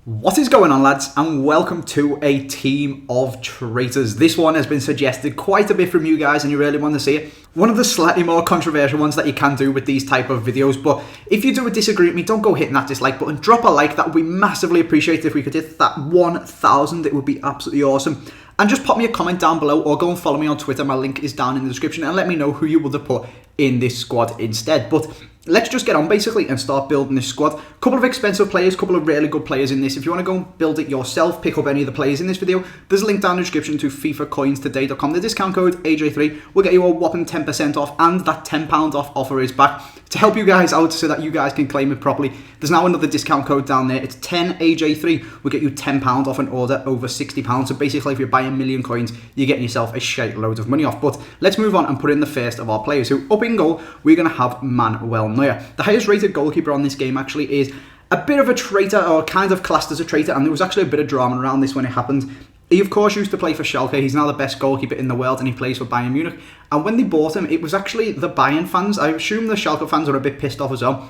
What is going on, lads, and welcome to a team of traitors. This one has been suggested quite a bit from you guys and you really want to see it. One of the slightly more controversial ones that you can do with these type of videos, but if you do disagree with me, don't go hitting that dislike button. Drop a like, that would be massively appreciated. If we could hit that 1,000, it would be absolutely awesome. And just pop me a comment down below or go and follow me on Twitter. My link is down in the description, and let me know who you would have put in this squad instead. But let's just get on basically and start building this squad. Couple of expensive players, couple of really good players in this. If you want to go and build it yourself, pick up any of the players in this video, there's a link down in the description to fifacoinstoday.com. The discount code AJ3 will get you a whopping 10% off, and that £10 off offer is back to help you guys out so that you guys can claim it properly. There's now another discount code down there. It's 10AJ3 will get you £10 off an order over £60. So basically, if you buy a million coins, you're getting yourself a shite load of money off. But let's move on and put in the first of our players. So up in goal, we're going to have Emmanuel Adebayor. The highest rated goalkeeper on this game actually is a bit of a traitor, or kind of classed as a traitor, and there was actually a bit of drama around this when it happened. He, of course, used to play for Schalke. He's now the best goalkeeper in the world, and he plays for Bayern Munich. And when they bought him, it was actually the Bayern fans. I assume the Schalke fans are a bit pissed off as well.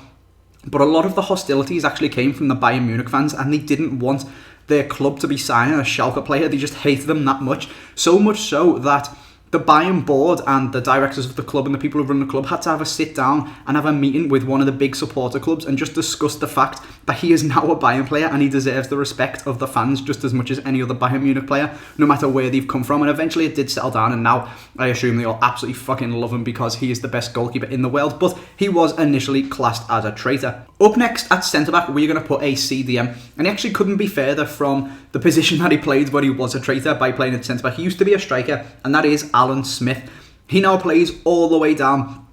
But a lot of the hostilities actually came from the Bayern Munich fans, and they didn't want their club to be signing a Schalke player. They just hated them that much. So much so that the Bayern board and the directors of the club and the people who run the club had to have a sit down and have a meeting with one of the big supporter clubs and just discuss the fact that he is now a Bayern player and he deserves the respect of the fans just as much as any other Bayern Munich player, no matter where they've come from. And eventually it did settle down, and now I assume they all absolutely fucking love him because he is the best goalkeeper in the world, but he was initially classed as a traitor. Up next at centre-back, we're going to put a CDM, and he actually couldn't be further from the position that he played when he was a traitor by playing at centre-back. He used to be a striker, and that is Alan Smith. He now plays all the way down,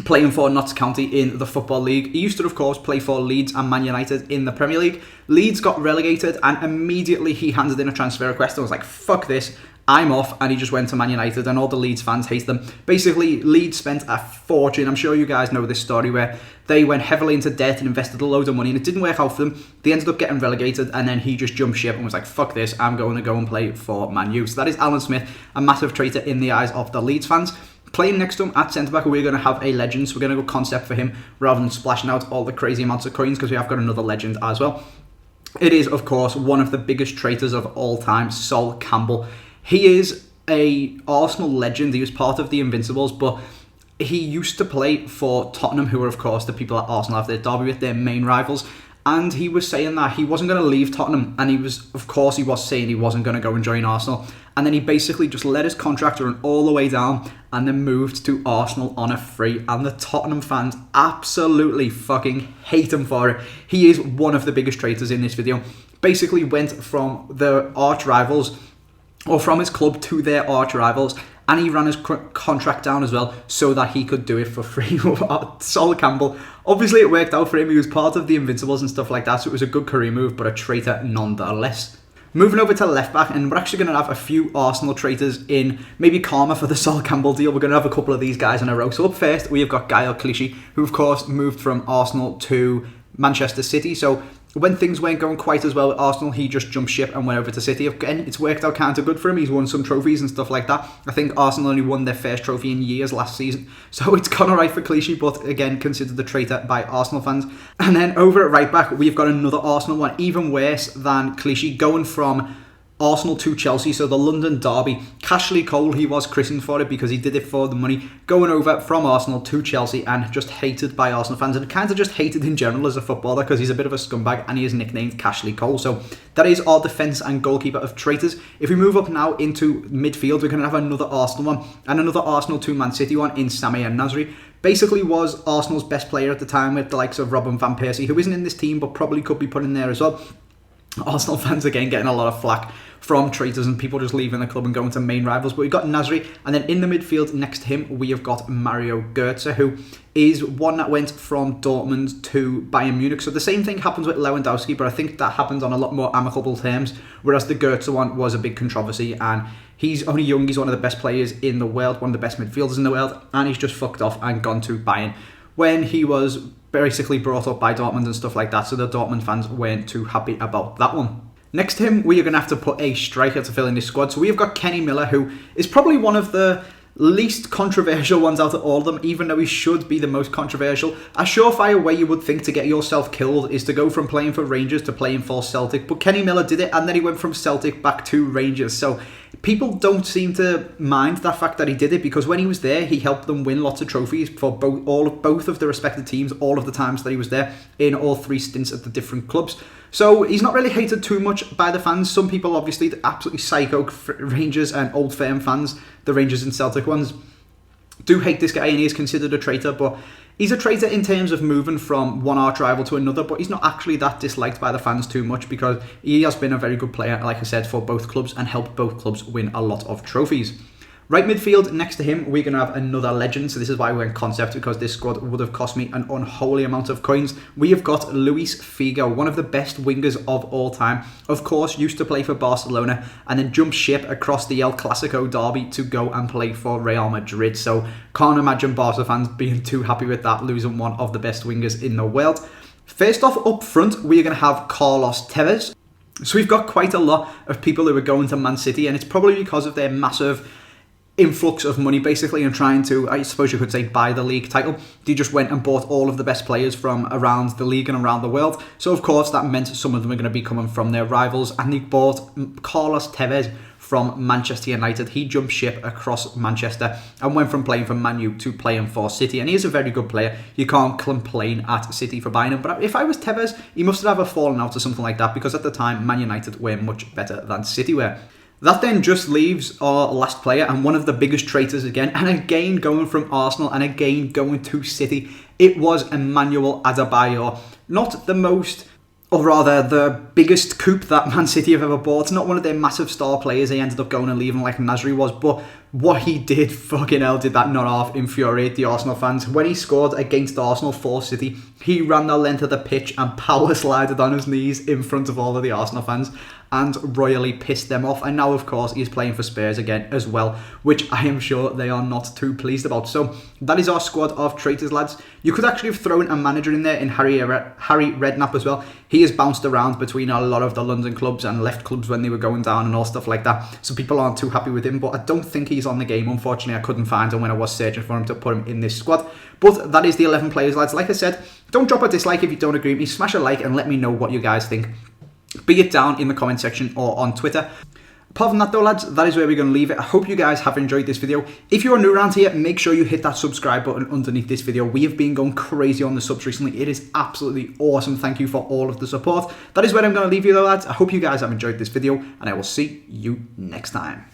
playing for Notts County in the Football League. He used to, of course, play for Leeds and Man United in the Premier League. Leeds got relegated, and immediately he handed in a transfer request and was like, fuck this, I'm off, and he just went to Man United, and all the Leeds fans hate them. Basically, Leeds spent a fortune. I'm sure you guys know this story where they went heavily into debt and invested a load of money, and it didn't work out for them. They ended up getting relegated, and then he just jumped ship and was like, fuck this, I'm going to go and play for Man U. So that is Alan Smith, a massive traitor in the eyes of the Leeds fans. Playing next to him at centre-back, we're going to have a legend. So we're going to go concept for him rather than splashing out all the crazy amounts of coins, because we have got another legend as well. It is, of course, one of the biggest traitors of all time, Sol Campbell. He is a Arsenal legend. He was part of the Invincibles, but he used to play for Tottenham, who are, of course, the people at Arsenal have their derby with, their main rivals. And he was saying that he wasn't going to leave Tottenham, and he was saying he wasn't going to go and join Arsenal. And then he basically just let his contract run all the way down and then moved to Arsenal on a free. And the Tottenham fans absolutely fucking hate him for it. He is one of the biggest traitors in this video. Basically went from the arch rivals, or from his club to their arch rivals, and he ran his contract down as well so that he could do it for free. Sol Campbell, obviously it worked out for him. He was part of the Invincibles and stuff like that, so it was a good career move, but a traitor nonetheless. Moving over to left back, and we're actually going to have a few Arsenal traitors in maybe karma for the Sol Campbell deal. We're going to have a couple of these guys in a row. So up first, we have got Guile Clichy, who of course moved from Arsenal to Manchester City. So when things weren't going quite as well at Arsenal, he just jumped ship and went over to City. Again, it's worked out kind of good for him. He's won some trophies and stuff like that. I think Arsenal only won their first trophy in years last season. So it's gone alright for Clichy, but again, considered the traitor by Arsenal fans. And then over at right back, we've got another Arsenal one, even worse than Clichy, going from Arsenal to Chelsea, so the London derby. Cashley Cole, he was christened for it because he did it for the money, going over from Arsenal to Chelsea, and just hated by Arsenal fans, and kind of just hated in general as a footballer because he's a bit of a scumbag and he is nicknamed Cashley Cole. So that is our defence and goalkeeper of traitors. If we move up now into midfield, we're going to have another Arsenal one and another Arsenal to Man City one in Samir Nasri. Basically was Arsenal's best player at the time, with the likes of Robin van Persie, who isn't in this team but probably could be put in there as well. Arsenal fans again getting a lot of flack from traitors and people just leaving the club and going to main rivals. But we've got Nasri, and then in the midfield next to him we have got Mario Götze, who is one that went from Dortmund to Bayern Munich. So the same thing happens with Lewandowski, but I think that happened on a lot more amicable terms, whereas the Götze one was a big controversy, and he's only young, he's one of the best players in the world, one of the best midfielders in the world, and he's just fucked off and gone to Bayern when he was basically brought up by Dortmund and stuff like that, so the Dortmund fans weren't too happy about that one. Next to him, we are going to have to put a striker to fill in this squad. So we have got Kenny Miller, who is probably one of the least controversial ones out of all of them, even though he should be the most controversial. A surefire way you would think to get yourself killed is to go from playing for Rangers to playing for Celtic, but Kenny Miller did it, and then he went from Celtic back to Rangers. So people don't seem to mind that fact that he did it, because when he was there, he helped them win lots of trophies for both of the respective teams all of the times that he was there in all 3 stints at the different clubs. So he's not really hated too much by the fans. Some people, obviously, the absolutely psycho Rangers and Old Firm fans, the Rangers and Celtic ones, do hate this guy, and he is considered a traitor. But he's a traitor in terms of moving from one arch rival to another, but he's not actually that disliked by the fans too much, because he has been a very good player, like I said, for both clubs, and helped both clubs win a lot of trophies. Right midfield, next to him, we're going to have another legend. So this is why we went concept, because this squad would have cost me an unholy amount of coins. We have got Luis Figo, one of the best wingers of all time. Of course, used to play for Barcelona and then jumped ship across the El Clasico derby to go and play for Real Madrid. So can't imagine Barca fans being too happy with that, losing one of the best wingers in the world. First off, up front, we're going to have Carlos Tevez. So we've got quite a lot of people who are going to Man City, and it's probably because of their massive influx of money, basically, and trying to, I suppose you could say, buy the league title. They just went and bought all of the best players from around the league and around the world. So of course that meant some of them are going to be coming from their rivals, and they bought Carlos Tevez from Manchester United. He jumped ship across Manchester and went from playing for Man U to playing for City, and he is a very good player. You can't complain at City for buying him, but if I was Tevez, he must have a fallen out or something like that, because at the time Man United were much better than City were. That then just leaves our last player, and one of the biggest traitors again, and again going from Arsenal and again going to City. It was Emmanuel Adebayor. Not the most, or rather the biggest coup that Man City have ever bought. Not one of their massive star players. He ended up going and leaving like Nasri was, but what he did, fucking hell, did that not half infuriate the Arsenal fans. When he scored against Arsenal for City, he ran the length of the pitch and power slided on his knees in front of all of the Arsenal fans and royally pissed them off. And now, of course, he's playing for Spurs again as well, which I am sure they are not too pleased about. So that is our squad of traitors, lads. You could actually have thrown a manager in there, in Harry Redknapp as well. He has bounced around between a lot of the London clubs and left clubs when they were going down and all stuff like that. So people aren't too happy with him, but I don't think he's on the game. Unfortunately, I couldn't find him when I was searching for him to put him in this squad. But that is the 11 players, lads. Like I said, don't drop a dislike if you don't agree with me. Smash a like and let me know what you guys think. Be it down in the comment section or on Twitter. Apart from that though, lads, that is where we're going to leave it. I hope you guys have enjoyed this video. If you're new around here, make sure you hit that subscribe button underneath this video. We have been going crazy on the subs recently. It is absolutely awesome. Thank you for all of the support. That is where I'm going to leave you though, lads. I hope you guys have enjoyed this video, and I will see you next time.